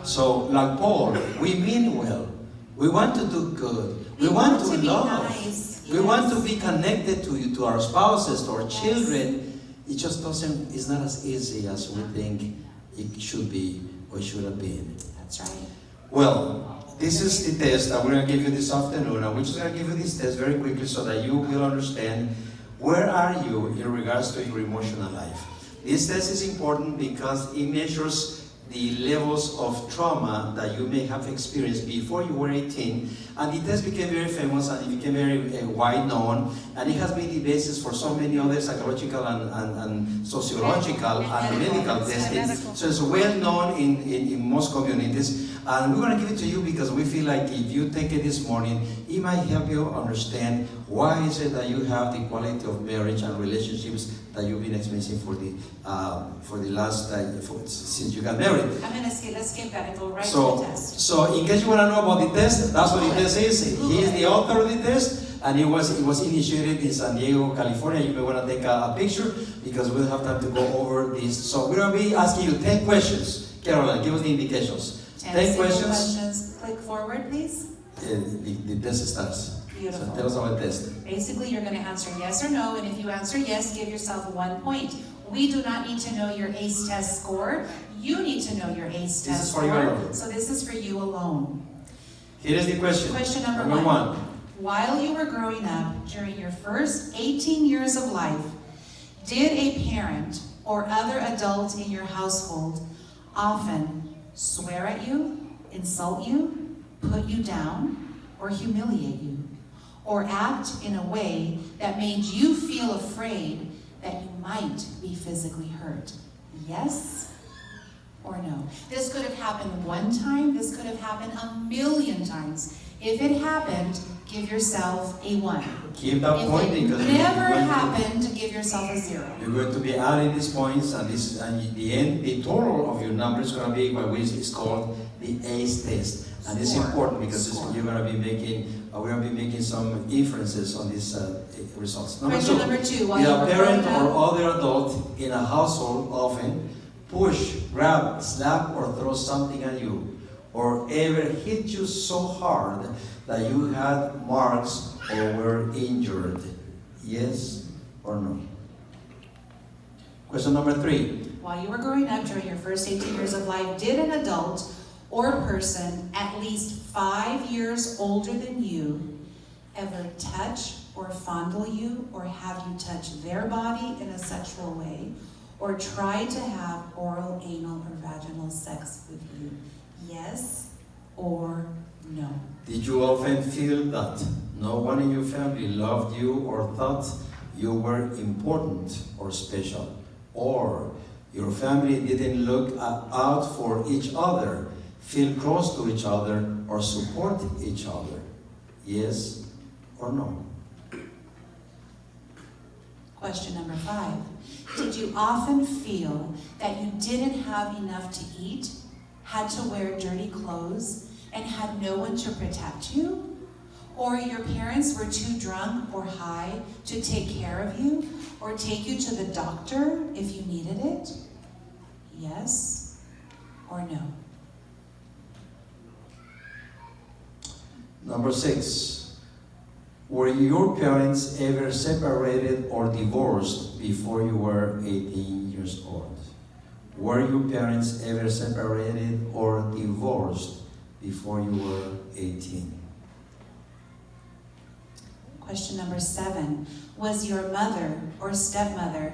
So, like Paul, we mean well. We want to do good. We want to be love. nice. We Yes. want to be connected to our spouses, to our children. It just doesn't, it's not as easy as we think it should be or should have been. That's right. Well, this is the test that we're going to give you this afternoon, and we're just going to give you this test very quickly so that you will understand where are you in regards to your emotional life. This test is important because it measures the levels of trauma that you may have experienced before you were 18, and the test became very famous and it became very wide known, and it has been the basis for so many other psychological and sociological and medical testings. So it's well known in most communities, and we're going to give it to you because we feel like if you take it this morning, it might help you understand why is it that you have the quality of marriage and relationships that you've been experiencing for the last since you got married. Let's skip that and go right to So, the test. so in case you want to know about the test, that's what the test is. He is the author of the test, and it was initiated in San Diego, California. You may want to take a picture because we'll have time to go over this. So we're going to be asking you 10 questions. Caroline, give us the indications. 10 simple questions. Click forward, please. The test starts. Beautiful. So tell us about the test. Basically, you're going to answer yes or no, and if you answer yes, give yourself 1 point. We do not need to know your ACE test score. You need to know your ACE This test is for you score. alone. So this is for you alone. Here is the question. Question number one. While you were growing up, during your first 18 years of life, did a parent or other adult in your household often swear at you, insult you, put you down, or humiliate you, or act in a way that made you feel afraid that you might be physically hurt? Yes or no? This could have happened one time. This could have happened 1,000,000 times. If it happened, give yourself a 1. Keep that If point it because never happened, give yourself a 0. you're going to be adding these points, and the end, the total of your number is going to be what is called the ACE test. And it's Score. important because Score. you're going to be making, we're going to be making some inferences on these results. Question number 2. While Did you a were parent growing or up, other adult in a household often push, grab, slap, or throw something at you, or ever hit you so hard that you had marks or were injured? Yes or no? Question number 3. While you were growing up during your first 18 years of life, did an adult or person at least 5 years older than you ever touch or fondle you or have you touch their body in a sexual way or try to have oral, anal, or vaginal sex with you? Yes or no? Did you often feel that no one in your family loved you or thought you were important or special? Or your family didn't look out for each other, feel close to each other, or support each other? Yes or no? Question number 5. Did you often feel that you didn't have enough to eat, had to wear dirty clothes, and had no one to protect you? Or your parents were too drunk or high to take care of you or take you to the doctor if you needed it? Yes or no? Number 6. Were your parents ever separated or divorced before you were 18 years old? Were your parents ever separated or divorced before you were 18? Question number 7. Was your mother or stepmother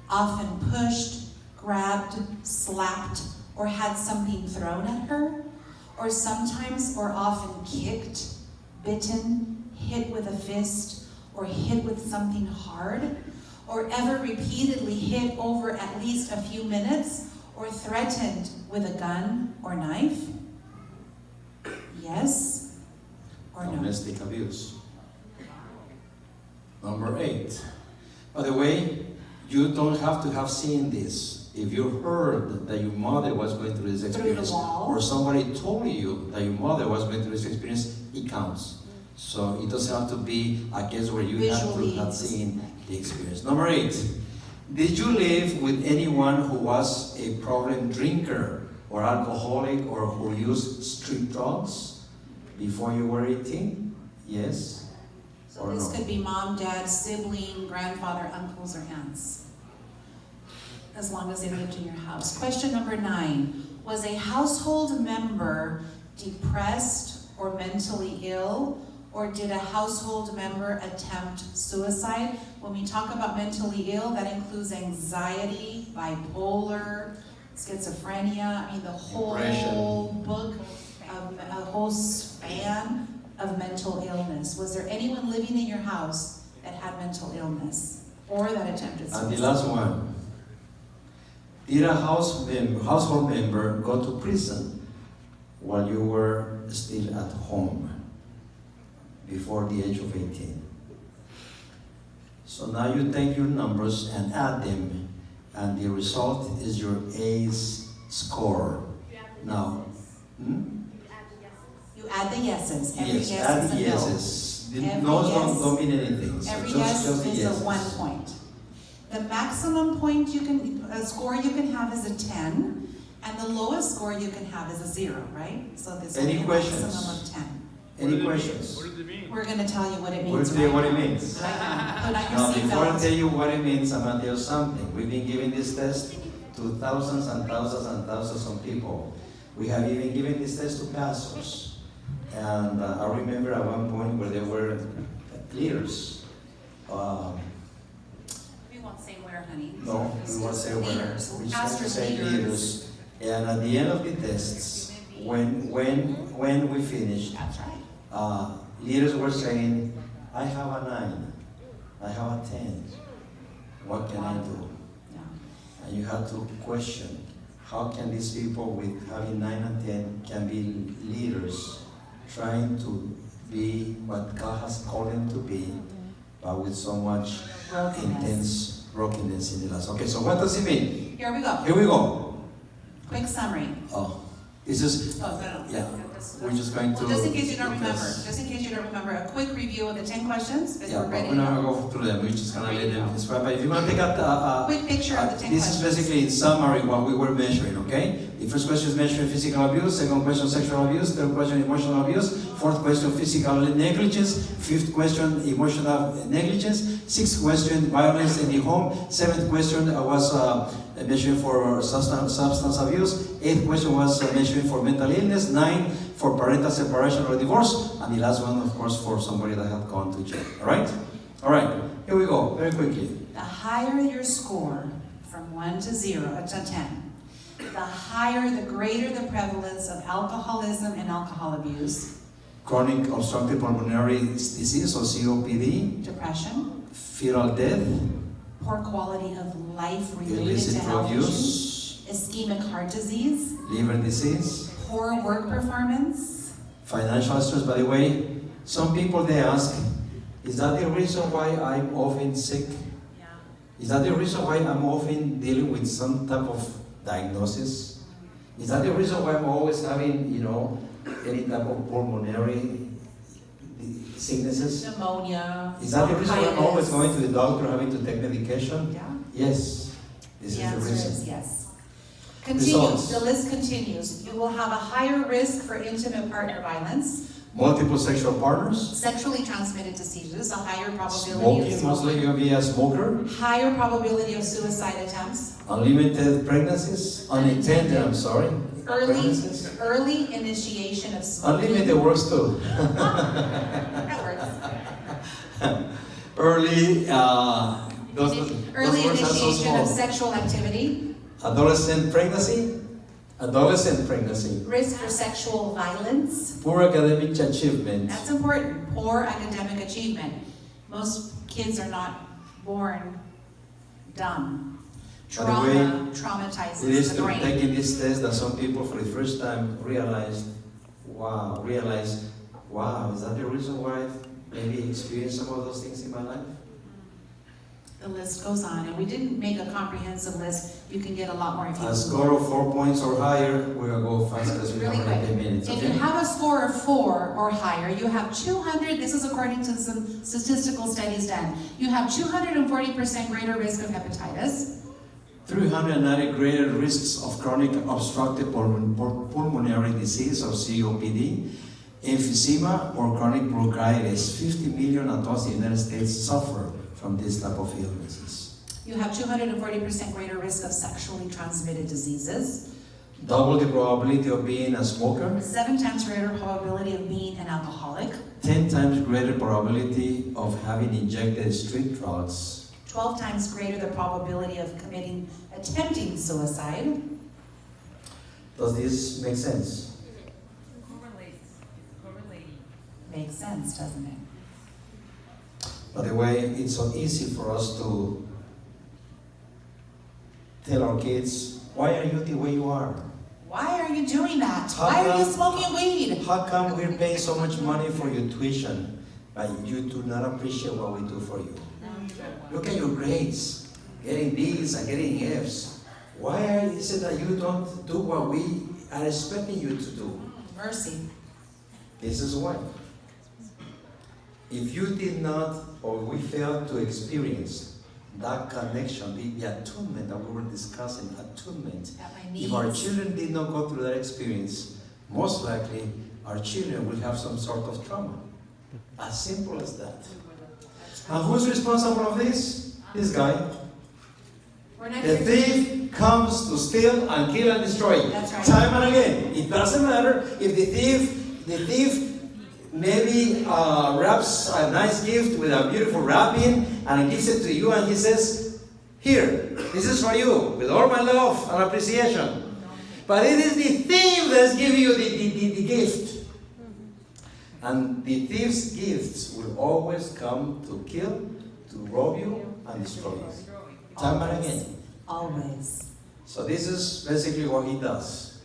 often pushed, grabbed, slapped, or had something thrown at her? Or sometimes or often kicked, bitten, hit with a fist, or hit with something hard? Or ever repeatedly hit over at least a few minutes, or threatened with a gun or knife? Yes or no? Domestic abuse. Number 8. By the way, you don't have to have seen this. If you heard that your mother was going through this experience, wall. or somebody told you that your mother was going through this experience, it counts. So it doesn't have to be a case where you have to Visually. have seen the experience. Number 8. Did you live with anyone who was a problem drinker or alcoholic or who used street drugs before you were 18? Yes So or this no? could be mom, dad, sibling, grandfather, uncles, or aunts, as long as they lived in your house. Question number 9. Was a household member depressed or mentally ill, or did a household member attempt suicide? When we talk about mentally ill, that includes anxiety, bipolar, schizophrenia, I mean the whole Depression. book of a whole span of mental illness. Was there anyone living in your house that had mental illness or that attempted suicide? And the last one. Did a household member go to prison while you were still at home before the age of 18? So now you take your numbers and add them, and the result is your ACE score. Now, You add the yeses. Every yes, yes add is the a no. yeses. The Every no's yes- don't mean anything. So Every just yes the is yeses. a 1 point. The maximum point you can, score you can have is a 10, and the lowest score you can have is a 0, right? So this will Any be a questions? maximum of 10. Any What questions? does it mean? We're going to tell you what it We'll means. tell you right what it now. means. Right now. Put on your Now, before I tell seatbelt. you what it means, I'm going to tell you something. We've been giving this test to thousands and thousands and thousands of people. We have even given this test to pastors. And I remember at one point where there were leaders. We won't say where, honey. No, we won't say where. Leaders. We just Pastors, say leaders. And at the end of the tests, when we finished, That's right. leaders were saying, I have a 9, I have a 10. What can I do? Yeah. And you have to question, how can these people with having 9 and 10 can be leaders, trying to be what God has called them to be, but with so much Brokenness. intense brokenness in the lives. Okay, so what does it mean? Here we go. Here we go. Quick summary. Oh, This is, Oh, no. yeah, we're just going to. Well, just in case you don't remember, because- a quick review of the 10 questions, because Yeah, we're but ready we're to not go. gonna go through them, we're just gonna let them describe. But if you wanna take out, Quick picture of the 10 this is questions. basically in summary what we were measuring, okay? The first question is measuring physical abuse, second question sexual abuse, third question emotional abuse, fourth question physical negligence, fifth question emotional negligence, sixth question violence in the home, seventh question was measuring for substance abuse, eighth question was measuring for mental illness, 9 for parental separation or divorce, and the last one, of course, for somebody that had gone to jail. All right? All right. Here we go. Very quickly. The higher your score from 1 to 10, the higher, the greater the prevalence of alcoholism and alcohol abuse, Chronic obstructive pulmonary disease or COPD, depression, fetal death, poor quality of life related to illicit drug health use, issues, ischemic heart disease, liver disease, poor work performance. financial stress. By the way, some people they ask, is that the reason why I'm often sick? Yeah. Is that the reason why I'm often dealing with some type of diagnosis? Is that the reason why I'm always having, any type of pulmonary sicknesses? Pneumonia. Is that the reason why I'm always bronchitis. going to the doctor having to take medication? Yeah. Yes, this The is the answer reason. is yes. Continues, Results. the list continues. You will have a higher risk for intimate partner violence, Multiple sexual partners, sexually transmitted diseases, a higher probability of smoking, most likely going to be a smoker, higher probability of suicide attempts, unlimited pregnancies, unintended, pregnancies. early initiation of smoking. Unlimited works too. That works. Early, those Early words are so initiation of small. sexual activity, Adolescent pregnancy, risk for sexual violence. poor academic achievement, That's important. Poor academic achievement. Most kids are not born dumb. By the way, Traumatizes it is the through brain. taking this test that some people for the first time realize, wow, is that the reason why I've maybe experienced some of those things in my life? The list goes on, and we didn't make a comprehensive list. You can get a lot more if you A Google. score of 4 points or higher, we're gonna go fast because we Really have only quick. 10 minutes, If you okay? have a score of 4 or higher, you have 200, this is according to some statistical studies done, you have 240% greater risk of hepatitis, 390 greater risks of chronic obstructive pulmonary disease or COPD, emphysema or chronic bronchitis. 50 million adults in the United States suffer from this type of illnesses. you have 240% greater risk of sexually transmitted diseases, Double the probability of being a smoker, 7 times greater probability of being an alcoholic, 10 times greater probability of having injected street drugs, 12 times greater the probability of attempting suicide. Does this make sense? Correlates. It's correlating. Makes sense, doesn't it? By the way, it's so easy for us to tell our kids, why are you the way you are? Why are you doing that? How Why are you come- smoking weed? How come we're paying so much money for your tuition, but you do not appreciate what we do for you? Look at your grades, getting D's and getting F's. Why is it that you don't do what we are expecting you to do? Mercy. This is why. If you did not, or we failed to experience that connection, the attunement that we were discussing, attunement, At my knees. if our children did not go through that experience, most likely our children will have some sort of trauma. As simple as that. And who's responsible of this? This guy. We're not The here thief comes to steal and kill and destroy. That's right. Time and again. It doesn't matter if the thief maybe wraps a nice gift with a beautiful wrapping and gives it to you and he says, here, this is for you, with all my love and appreciation. But it is the thief that's giving you the gift. And the thief's gifts will always come to kill, to rob you, and destroy you. Time and again. Always. So this is basically what he does.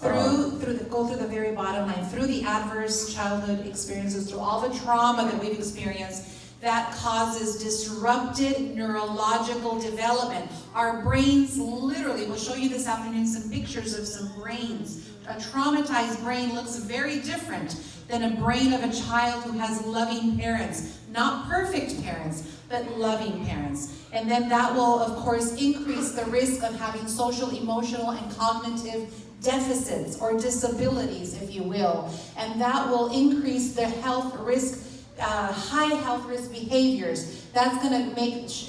Go through the very bottom line, through the adverse childhood experiences, through all the trauma that we've experienced, that causes disrupted neurological development. Our brains literally, we'll show you this afternoon some pictures of some brains. A traumatized brain looks very different than a brain of a child who has loving parents. Not perfect parents, but loving parents. And then that will, of course, increase the risk of having social, emotional, and cognitive deficits or disabilities, if you will. And that will increase the health risk, high health risk behaviors. That's going to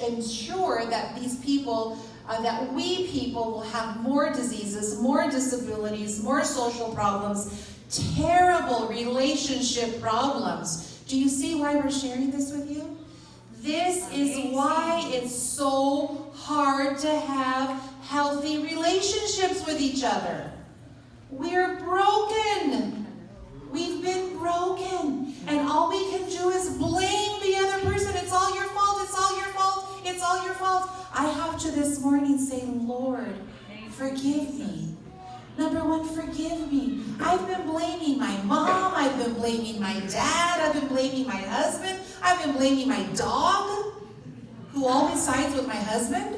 ensure that these people, that we people will have more diseases, more disabilities, more social problems, terrible relationship problems. Do you see why we're sharing this with you? This is why it's so hard to have healthy relationships with each other. We're broken. We've been broken. And all we can do is blame the other person. It's all your fault. It's all your fault. It's all your fault. I have to this morning say, Lord, forgive me. Number one, forgive me. I've been blaming my mom. I've been blaming my dad. I've been blaming my husband. I've been blaming my dog, who always sides with my husband.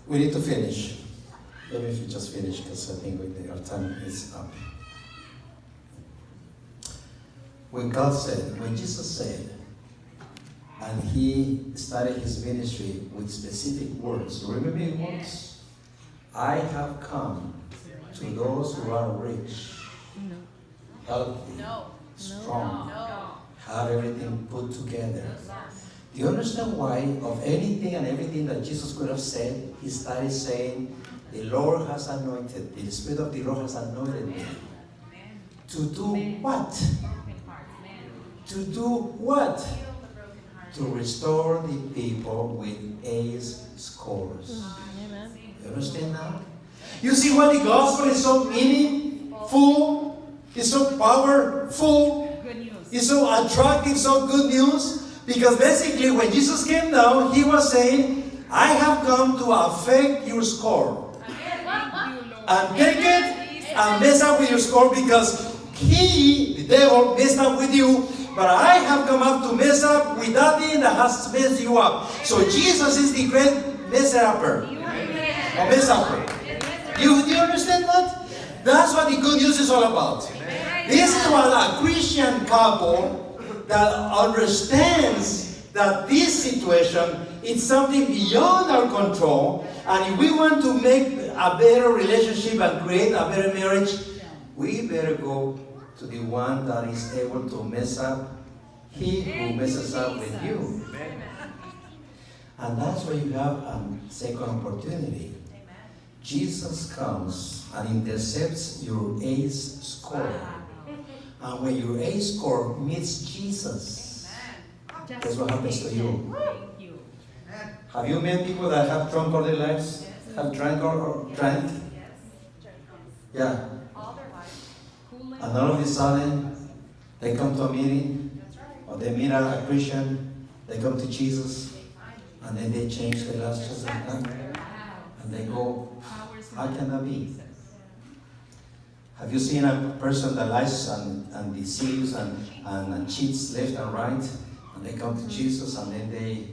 We need to finish. Maybe if we just finish, because I think our time is up. When Jesus said, and he started his ministry with specific words. Remember the words? I have come to those who are rich, healthy, strong, have everything put together. Do you understand why of anything and everything that Jesus could have said, he started saying, the Lord has anointed, the Spirit of the Lord has anointed me. To do what? To do what? To restore the people with A's scores. You understand now? You see why the gospel is so meaningful, it's so powerful, it's so attractive, so good news? Because basically when Jesus came down, he was saying, I have come to affect your score. And take it and mess up with your score because the devil, messed up with you. But I have come up to mess up with that thing that has messed you up. So Jesus is the great mess-upper. Do you understand that? That's what the good news is all about. This is what a Christian couple that understands that this situation is something beyond our control. And if we want to make a better relationship and create a better marriage, we better go to the one that is able to mess up, he who messes up with you. And that's why you have a second opportunity. Jesus comes and intercepts your ACE score. And when your ACE score meets Jesus, guess what happens to you? Have you met people that have drunk all their lives? Have drank or drank? Yeah. And all of a sudden, they come to a meeting, or they meet a Christian, they come to Jesus, and then they change their lives just like that. And they go, how can that be? Have you seen a person that lies and deceives and cheats left and right, and they come to Jesus, and then they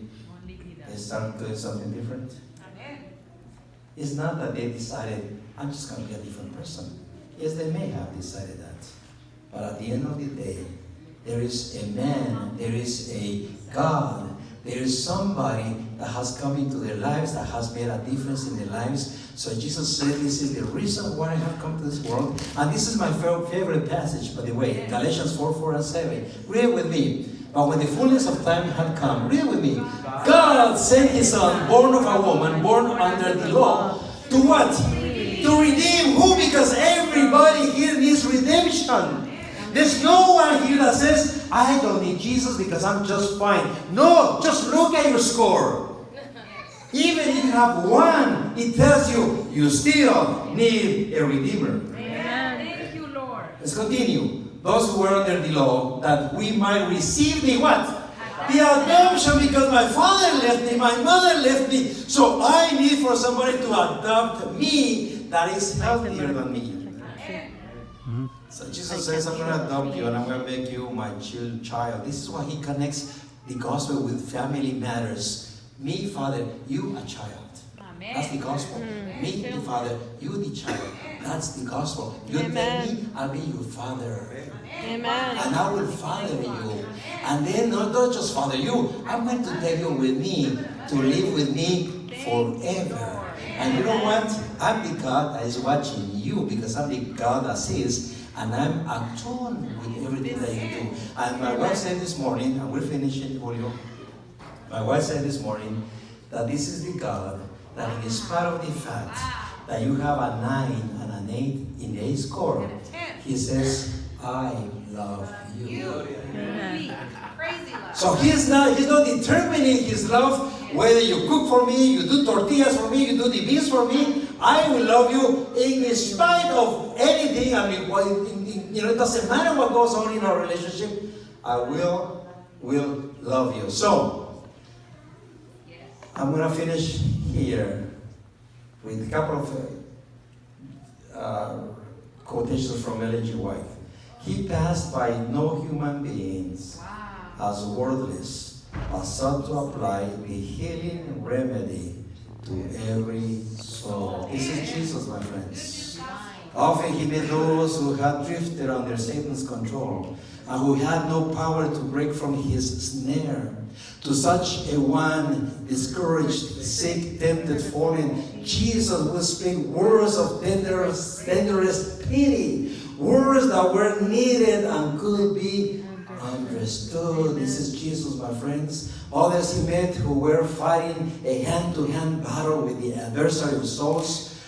start doing something different? It's not that they decided, I'm just going to be a different person. Yes, they may have decided that. But at the end of the day, there is a man, there is a God, there is somebody that has come into their lives, that has made a difference in their lives. So Jesus said, this is the reason why I have come to this world. And this is my favorite passage, by the way, Galatians 4:4-7. Read with me. But when the fullness of time had come, read with me. God sent his son, born of a woman, born under the law, to what? To redeem who? Because everybody here needs redemption. There's no one here that says, I don't need Jesus because I'm just fine. No, just look at your score. Even if you have one, it tells you, you still need a redeemer. Amen. Thank you, Lord. Let's continue. Those who were under the law, that we might receive the what? The adoption, because my father left me, my mother left me. So I need for somebody to adopt me that is healthier than me. So Jesus says, I'm going to adopt you and I'm going to make you my child. This is why he connects the gospel with family matters. Me, Father, you a child. That's the gospel. Me, the Father, you the child. That's the gospel. You tell me, I'll be your Father. Amen. And I will father you. And then not just father you, I'm going to take you with me to live with me forever. And you know what? I'm the God that is watching you because I'm the God that sees, and I'm attuned with everything that you do. And my wife said this morning, and we're finishing, Julio. My wife said this morning that this is the God that in spite of the fact that you have a 9 and an 8 in the A score, he says, I love you. Crazy love. So he's not determining his love whether you cook for me, you do tortillas for me, you do the beans for me. I will love you in spite of anything. I mean, it doesn't matter what goes on in our relationship. I will love you. So I'm going to finish here with a couple of quotations from Ellen G. White. He passed by no human beings as worthless, but sought to apply the healing remedy to every soul. This is Jesus, my friends. Often he met those who had drifted under Satan's control and who had no power to break from his snare. To such a one, discouraged, sick, tempted, fallen, Jesus would speak words of tenderest pity, words that were needed and could be understood. This is Jesus, my friends. Others he met who were fighting a hand-to-hand battle with the adversary of souls.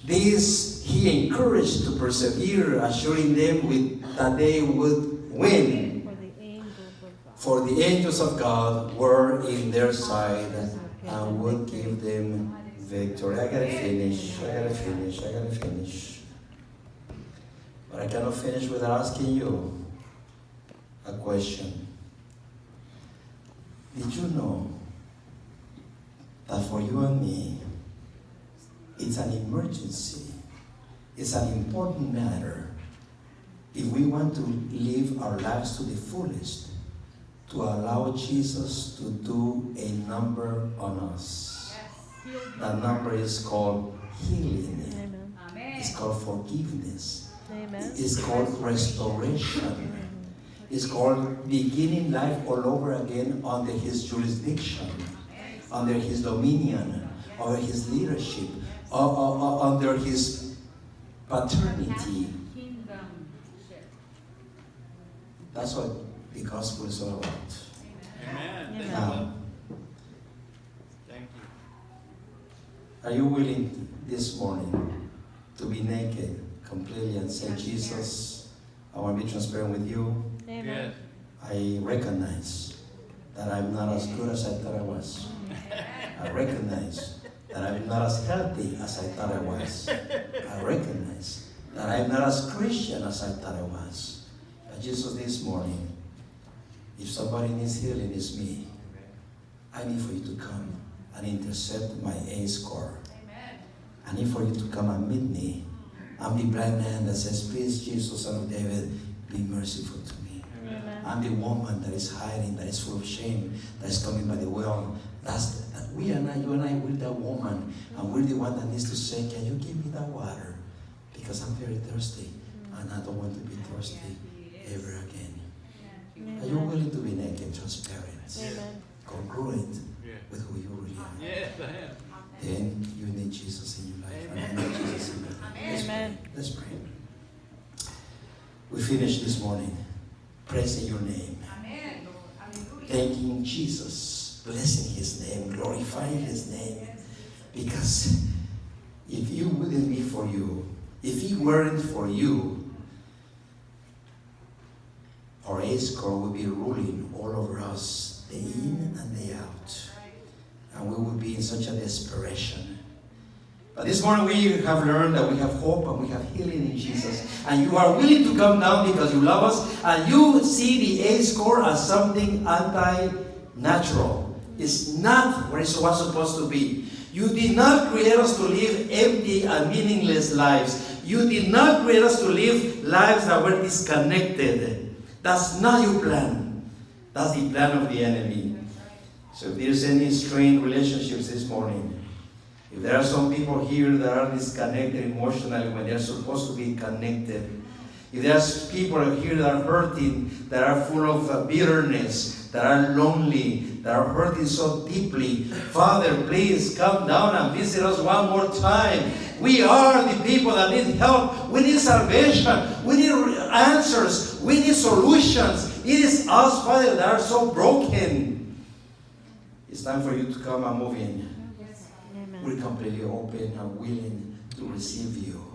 These he encouraged to persevere, assuring them that they would win. For the angels of God were in their side and would give them victory. I gotta finish. But I cannot finish without asking you a question. Did you know that for you and me, it's an emergency, it's an important matter if we want to live our lives to the fullest, to allow Jesus to do a number on us. That number is called healing. It's called forgiveness. It's called restoration. It's called beginning life all over again under his jurisdiction, under his dominion, under his leadership, under his paternity. That's what the gospel is all about. Amen. Now, Thank you. are you willing this morning to be naked completely and say, Jesus, I want to be transparent with you. Yes. I recognize that I'm not as good as I thought I was. I recognize that I'm not as healthy as I thought I was. I recognize that I'm not as Christian as I thought I was. But Jesus, this morning, if somebody needs healing, it's me. I need for you to come and intercept my A score. I need for you to come and meet me. I'm the blind man that says, please, Jesus, Son of David, be merciful to me. I'm the woman that is hiding, that is full of shame, that is coming by the well. You and I, we're that woman, and we're the one that needs to say, can you give me that water? Because I'm very thirsty, and I don't want to be thirsty ever again. Are you willing to be naked, transparent, congruent with who you really are? Yes, I am. Then you need Jesus in your life. And I need Jesus in your life. Let's pray. We finished this morning praising your name. Thanking Jesus, blessing his name, glorifying his name. Because if you wouldn't be for you, if he weren't for you, our A score would be ruling all over us, day in and day out. And we would be in such a desperation. But this morning we have learned that we have hope and we have healing in Jesus. And you are willing to come down because you love us. And you see the A score as something anti-natural. It's not where it was supposed to be. You did not create us to live empty and meaningless lives. You did not create us to live lives that were disconnected. That's not your plan. That's the plan of the enemy. So if there's any strained relationships this morning, if there are some people here that are disconnected emotionally when they're supposed to be connected, if there's people here that are hurting, that are full of bitterness, that are lonely, that are hurting so deeply, Father, please come down and visit us one more time. We are the people that need help. We need salvation. We need answers. We need solutions. It is us, Father, that are so broken. It's time for you to come and move in. We're completely open and willing to receive you.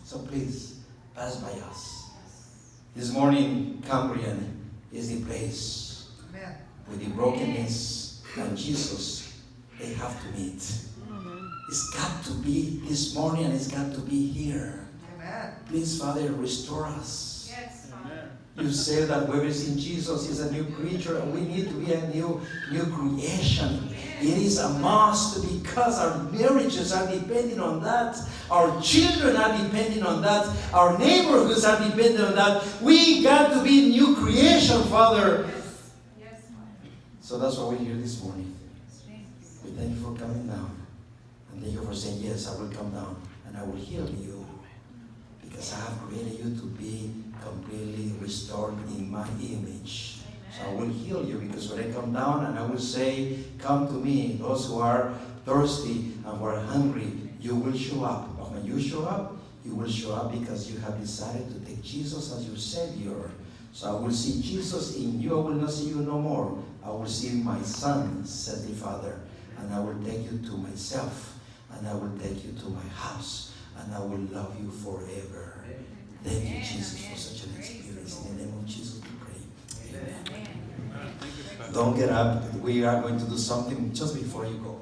So please, pass by us. This morning, Cambrian is the place with the brokenness and Jesus, they have to meet. It's got to be this morning and it's got to be here. Please, Father, restore us. You say that whoever is in Jesus is a new creature, and we need to be a new creation. It is a must because our marriages are depending on that. Our children are depending on that. Our neighborhoods are depending on that. We got to be new creation, Father. So that's why we're here this morning. We thank you for coming down. And thank you for saying, yes, I will come down and I will heal you. Because I have created you to be completely restored in my image. So I will heal you, because when I come down and I will say, come to me, those who are thirsty and who are hungry, you will show up. But when you show up, you will show up because you have decided to take Jesus as your Savior. So I will see Jesus in you. I will not see you no more. I will see my Son, said the Father. And I will take you to myself. And I will take you to my house. And I will love you forever. Thank you, Jesus, for such an experience. In the name of Jesus, we pray. Amen. Don't get up. We are going to do something just before you go.